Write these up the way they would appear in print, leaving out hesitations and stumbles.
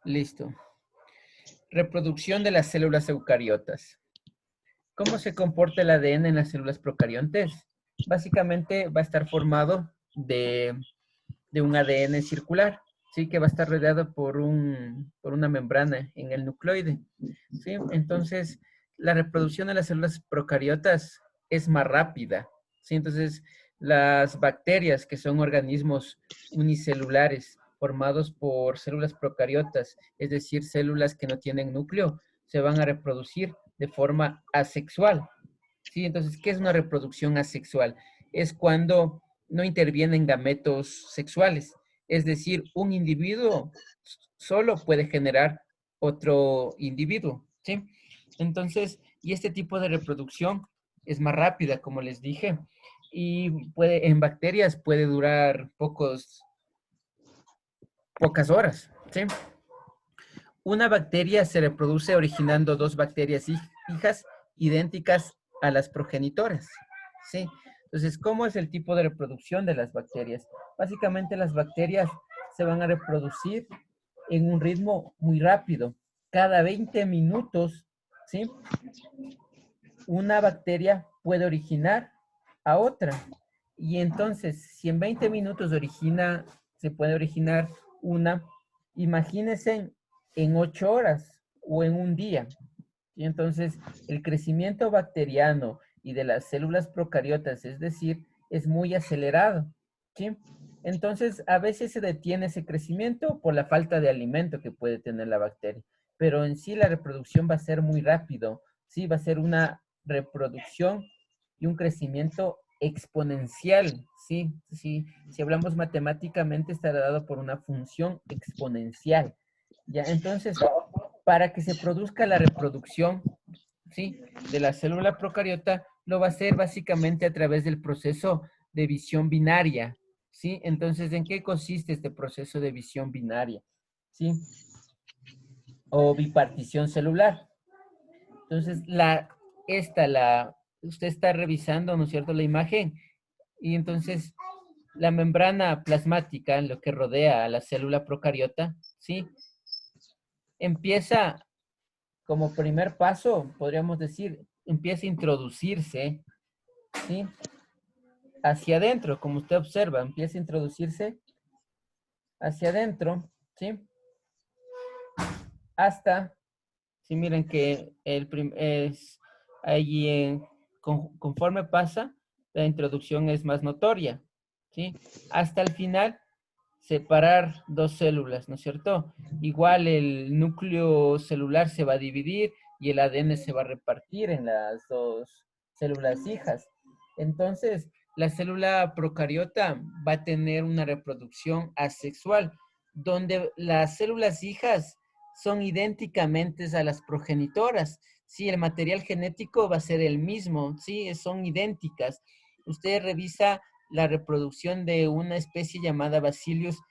Listo. Reproducción de las células eucariotas. ¿Cómo se comporta el ADN en las células procariontes? Básicamente va a estar formado de un ADN circular, ¿sí? Que va a estar rodeado por una membrana en el nucleoide, ¿sí? Entonces, la reproducción de las células procariotas es más rápida, ¿sí? Entonces, las bacterias, que son organismos unicelulares formados por células procariotas, es decir, células que no tienen núcleo, se van a reproducir de forma asexual, ¿sí? Entonces, ¿qué es una reproducción asexual? Es cuando no intervienen gametos sexuales. Es decir, un individuo solo puede generar otro individuo, ¿sí? Entonces, y este tipo de reproducción es más rápida, como les dije, y en bacterias puede durar pocas horas, ¿sí? Una bacteria se reproduce originando dos bacterias hijas idénticas a las progenitoras, ¿sí? Entonces, ¿cómo es el tipo de reproducción de las bacterias? Básicamente las bacterias se van a reproducir en un ritmo muy rápido. Cada 20 minutos, ¿sí? Una bacteria puede originar a otra. Y entonces, si en 20 minutos se puede originar una, imagínense en 8 horas o en un día. Y entonces, el crecimiento bacteriano y de las células procariotas, es decir, es muy acelerado, ¿sí? Entonces, a veces se detiene ese crecimiento por la falta de alimento que puede tener la bacteria, pero en sí la reproducción va a ser muy rápido, ¿sí? Va a ser una reproducción y un crecimiento exponencial, ¿sí? Sí, si hablamos matemáticamente, estará dado por una función exponencial, ¿ya? Entonces, para que se produzca la reproducción, ¿sí? De la célula procariota, lo va a hacer básicamente a través del proceso de visión binaria, ¿sí? Entonces, ¿en qué consiste este proceso de visión binaria? ¿Sí? O bipartición celular. Entonces, usted está revisando, ¿no es cierto?, la imagen, y entonces la membrana plasmática, lo que rodea a la célula procariota, ¿sí? Empieza como primer paso, podríamos decir, empieza a introducirse, ¿sí? Hacia adentro, como usted observa, empieza a introducirse hacia adentro, ¿sí? Hasta, si miren que es allí, conforme pasa, la introducción es más notoria, ¿sí? Hasta el final, separar dos células, ¿no es cierto? Igual el núcleo celular se va a dividir y el ADN se va a repartir en las dos células hijas. Entonces, la célula procariota va a tener una reproducción asexual, donde las células hijas son idénticamente a las progenitoras. Sí, el material genético va a ser el mismo, sí, son idénticas. Usted revisa la reproducción de una especie llamada Bacillus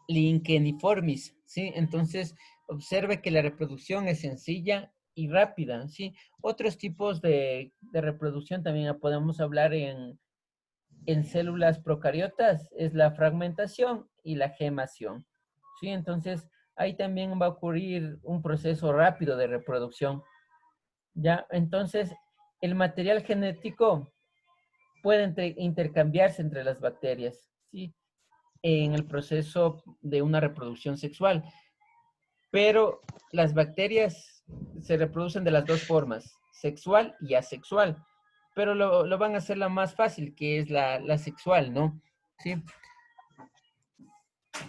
linkeniformis, ¿sí? Entonces, observe que la reproducción es sencilla y rápida, ¿sí? Otros tipos de reproducción también podemos hablar en células procariotas, es la fragmentación y la gemación, ¿sí? Entonces, ahí también va a ocurrir un proceso rápido de reproducción, ¿ya? Entonces, el material genético puede intercambiarse entre las bacterias, ¿sí? En el proceso de una reproducción sexual. Pero las bacterias se reproducen de las dos formas, sexual y asexual. Pero lo van a hacer la más fácil, que es la sexual, ¿no? Sí.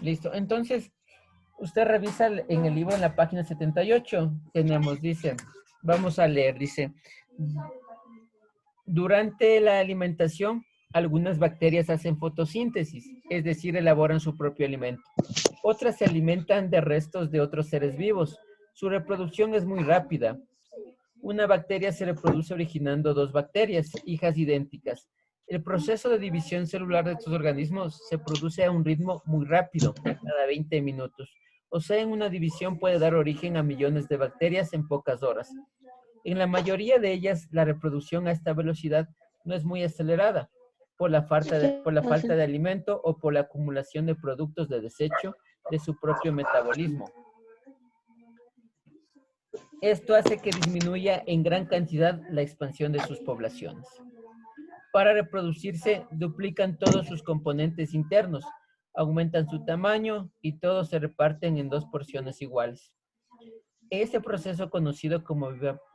Listo. Entonces, usted revisa en el libro en la página 78, tenemos, dice, vamos a leer, dice, durante la alimentación, algunas bacterias hacen fotosíntesis, es decir, elaboran su propio alimento. Otras se alimentan de restos de otros seres vivos. Su reproducción es muy rápida. Una bacteria se reproduce originando dos bacterias, hijas idénticas. El proceso de división celular de estos organismos se produce a un ritmo muy rápido, cada 20 minutos. O sea, en una división puede dar origen a millones de bacterias en pocas horas. En la mayoría de ellas, la reproducción a esta velocidad no es muy acelerada por la falta de alimento o por la acumulación de productos de desecho de su propio metabolismo. Esto hace que disminuya en gran cantidad la expansión de sus poblaciones. Para reproducirse, duplican todos sus componentes internos, aumentan su tamaño y todos se reparten en 2 porciones iguales. Ese proceso conocido como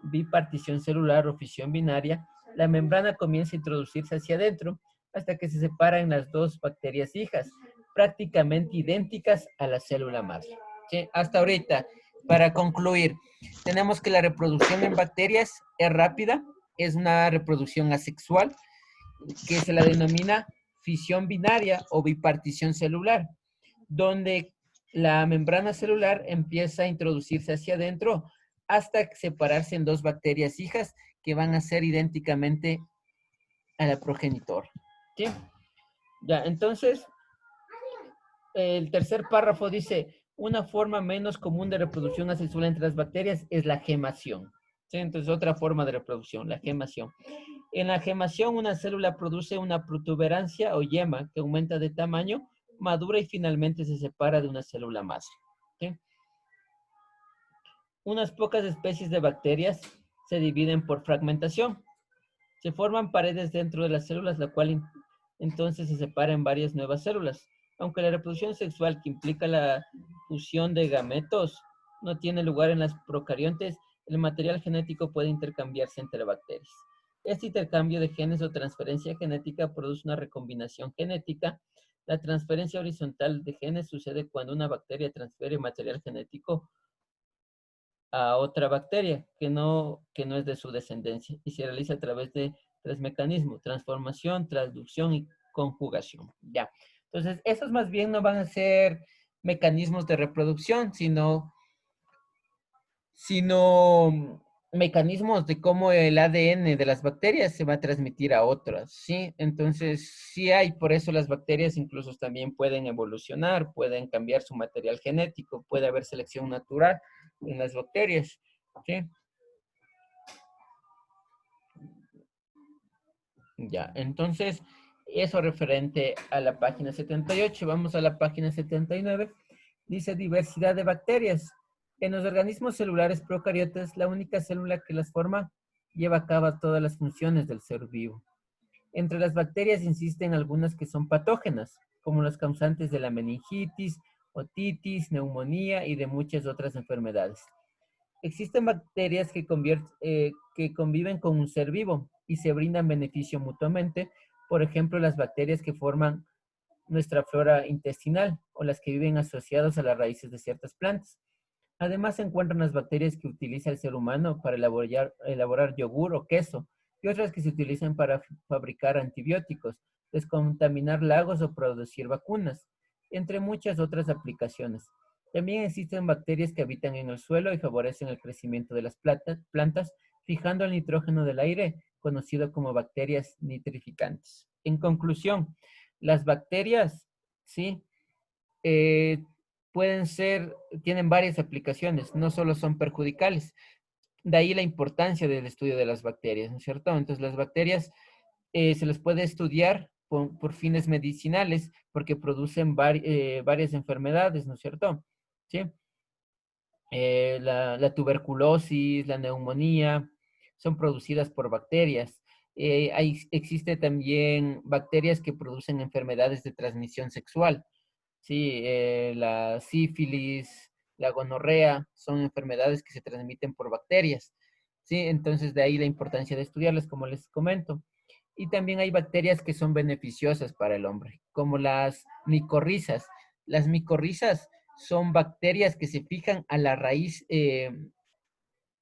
bipartición celular o fisión binaria, la membrana comienza a introducirse hacia adentro hasta que se separan las 2 bacterias hijas, prácticamente idénticas a la célula madre. ¿Sí? Hasta ahorita, para concluir, tenemos que la reproducción en bacterias es rápida, es una reproducción asexual, que se la denomina fisión binaria o bipartición celular, donde la membrana celular empieza a introducirse hacia adentro hasta separarse en 2 bacterias hijas que van a ser idénticamente a la progenitor. ¿Sí? Ya, entonces, el tercer párrafo dice, una forma menos común de reproducción asexual entre las bacterias es la gemación. ¿Sí? Entonces, otra forma de reproducción, la gemación. En la gemación, una célula produce una protuberancia o yema que aumenta de tamaño, madura y finalmente se separa de una célula madre. ¿Sí? Unas pocas especies de bacterias se dividen por fragmentación. Se forman paredes dentro de las células, la cual entonces se separa en varias nuevas células. Aunque la reproducción sexual que implica la fusión de gametos no tiene lugar en las procariontes, el material genético puede intercambiarse entre bacterias. Este intercambio de genes o transferencia genética produce una recombinación genética. La transferencia horizontal de genes sucede cuando una bacteria transfiere material genético a otra bacteria que no es de su descendencia y se realiza a través de 3 mecanismos: transformación, transducción y conjugación. Ya. Entonces, esos más bien no van a ser mecanismos de reproducción, sino mecanismos de cómo el ADN de las bacterias se va a transmitir a otras, ¿sí? Entonces, sí hay, por eso las bacterias incluso también pueden evolucionar, pueden cambiar su material genético, puede haber selección natural en las bacterias, ¿sí? Ya, entonces, eso referente a la página 78. Vamos a la página 79. Dice diversidad de bacterias. En los organismos celulares procariotas, la única célula que las forma lleva a cabo todas las funciones del ser vivo. Entre las bacterias insisten algunas que son patógenas, como los causantes de la meningitis, otitis, neumonía y de muchas otras enfermedades. Existen bacterias que conviven con un ser vivo y se brindan beneficio mutuamente. Por ejemplo, las bacterias que forman nuestra flora intestinal o las que viven asociadas a las raíces de ciertas plantas. Además, se encuentran las bacterias que utiliza el ser humano para elaborar yogur o queso y otras que se utilizan para fabricar antibióticos, descontaminar lagos o producir vacunas, entre muchas otras aplicaciones. También existen bacterias que habitan en el suelo y favorecen el crecimiento de las plantas, fijando el nitrógeno del aire, conocido como bacterias nitrificantes. En conclusión, las bacterias, ¿sí? Eh, tienen varias aplicaciones, no solo son perjudiciales. De ahí la importancia del estudio de las bacterias, ¿no es cierto? Entonces, las bacterias se les puede estudiar por fines medicinales porque producen varias enfermedades, ¿no es cierto? ¿Sí? La tuberculosis, la neumonía, son producidas por bacterias. Existe también bacterias que producen enfermedades de transmisión sexual. Sí, la sífilis, la gonorrea, son enfermedades que se transmiten por bacterias. Sí, entonces de ahí la importancia de estudiarlas, como les comento. Y también hay bacterias que son beneficiosas para el hombre, como las micorrizas. Las micorrizas son bacterias que se fijan a la raíz,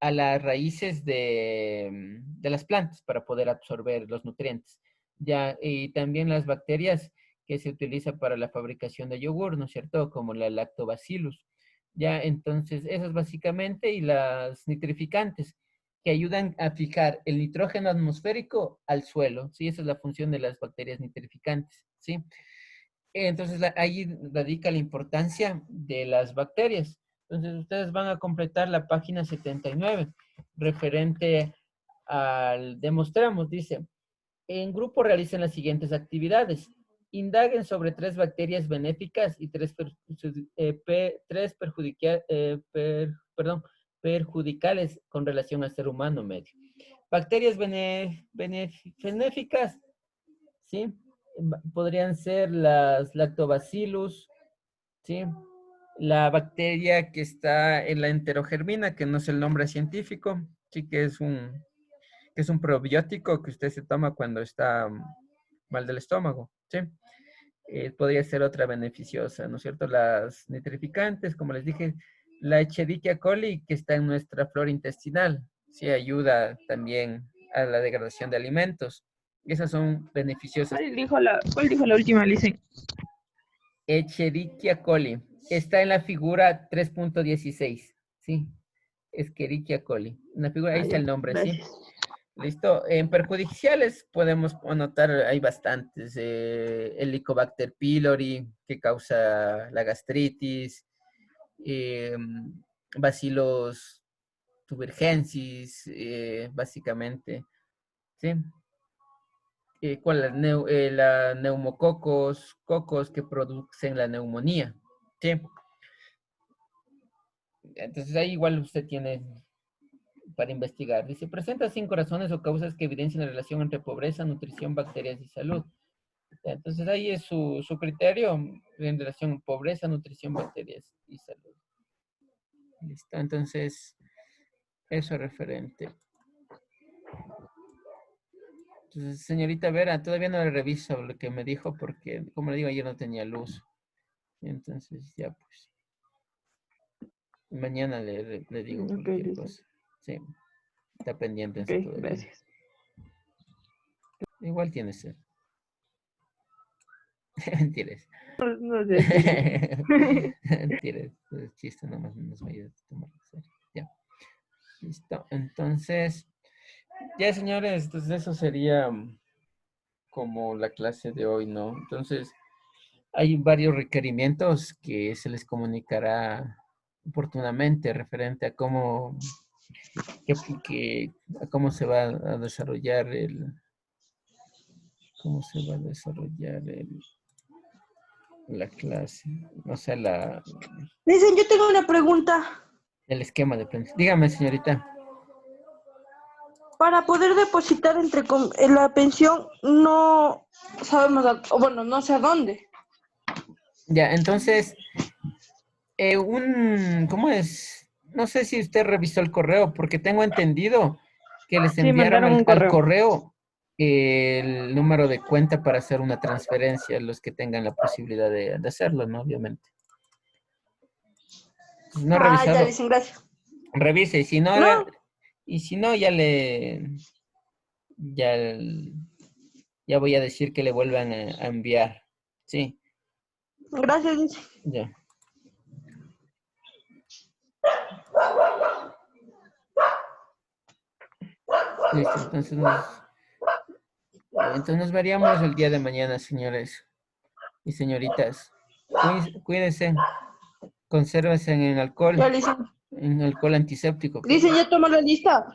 a las raíces de las plantas para poder absorber los nutrientes. Ya, y también las bacterias que se utilizan para la fabricación de yogur, ¿no es cierto? Como la lactobacillus. Ya, entonces, esas básicamente, y las nitrificantes, que ayudan a fijar el nitrógeno atmosférico al suelo, ¿sí? Esa es la función de las bacterias nitrificantes, ¿sí? Entonces, ahí radica la importancia de las bacterias. Entonces, ustedes van a completar la página 79, referente al demostramos, dice, en grupo realicen las siguientes actividades. indaguen sobre 3 bacterias benéficas y 3 perjudicales con relación al ser humano medio. Bacterias benéficas, ¿sí? Podrían ser las lactobacillus, ¿sí? La bacteria que está en la enterogermina, que no es el nombre científico, sí que es un probiótico que usted se toma cuando está mal del estómago, ¿sí? Podría ser otra beneficiosa, ¿no es cierto? Las nitrificantes, como les dije, la Escherichia coli, que está en nuestra flora intestinal, sí ayuda también a la degradación de alimentos. Esas son beneficiosas. ¿Cuál dijo la última, Lice? Escherichia coli. Está en la figura 3.16, ¿sí? Escherichia coli. En la figura, ahí está Ya, el nombre, ¿sí? gracias. Listo. En perjudiciales podemos anotar, hay bastantes. Helicobacter pylori, que causa la gastritis. Bacillus thuringiensis, básicamente. ¿Sí? ¿Cuál? La neumococos, cocos que producen la neumonía. ¿Sí? Entonces ahí igual usted tiene para investigar. Dice, presenta 5 razones o causas que evidencian la relación entre pobreza, nutrición, bacterias y salud. Entonces ahí es su criterio en relación a pobreza, nutrición, bacterias y salud. Listo, entonces eso es referente. Entonces, señorita Vera, todavía no le reviso lo que me dijo porque, como le digo, ayer no tenía luz. Entonces ya pues, mañana le digo Ok, cualquier listo. cosa. Sí, está pendiente Ok, eso todavía. gracias. Igual tiene sed. Mentiras. No sé, chiste. Mentiras. Es chiste, nomás no nos vaya a tomar en serio. Ya. Listo. Entonces, ya señores, entonces eso sería como la clase de hoy, ¿no? Entonces, hay varios requerimientos que se les comunicará oportunamente referente a a cómo se va a desarrollar la clase, o sea, Dicen, yo tengo una pregunta. el esquema de pensión. Dígame, señorita. Para poder depositar en la pensión, no sabemos, o bueno, no sé a dónde. Ya, entonces, ¿cómo es? No sé si usted revisó el correo, porque tengo entendido que les Sí, enviaron mandaron un al correo. correo el número de cuenta para hacer una transferencia, los que tengan la posibilidad de hacerlo, ¿no? Obviamente. Entonces, no he Ya revisado. dicen, gracias. Revise, No, y si no, ya, ya voy a decir que le vuelvan a enviar. Sí, gracias, dice. ya. Listo, entonces nos veríamos el día de mañana, señores y señoritas. Cuídense, consérvense Ya dicen. en alcohol antiséptico, por Dicen, favor. ya tomó la lista.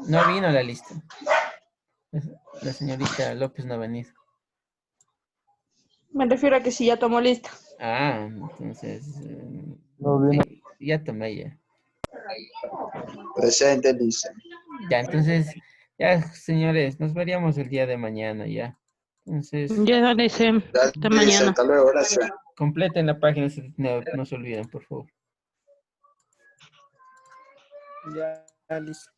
No vino la lista. La señorita López no ha venido. Me refiero a que si ya tomó lista. Ah, entonces, No vino. sí, ya tomé ya. Presente, dice. Ya, entonces, ya, señores, nos veríamos el día de mañana ya. Entonces, Ya, Lice. Hasta Dice, mañana. hasta luego, gracias. completen la página, no se olviden, por favor. Ya, listo.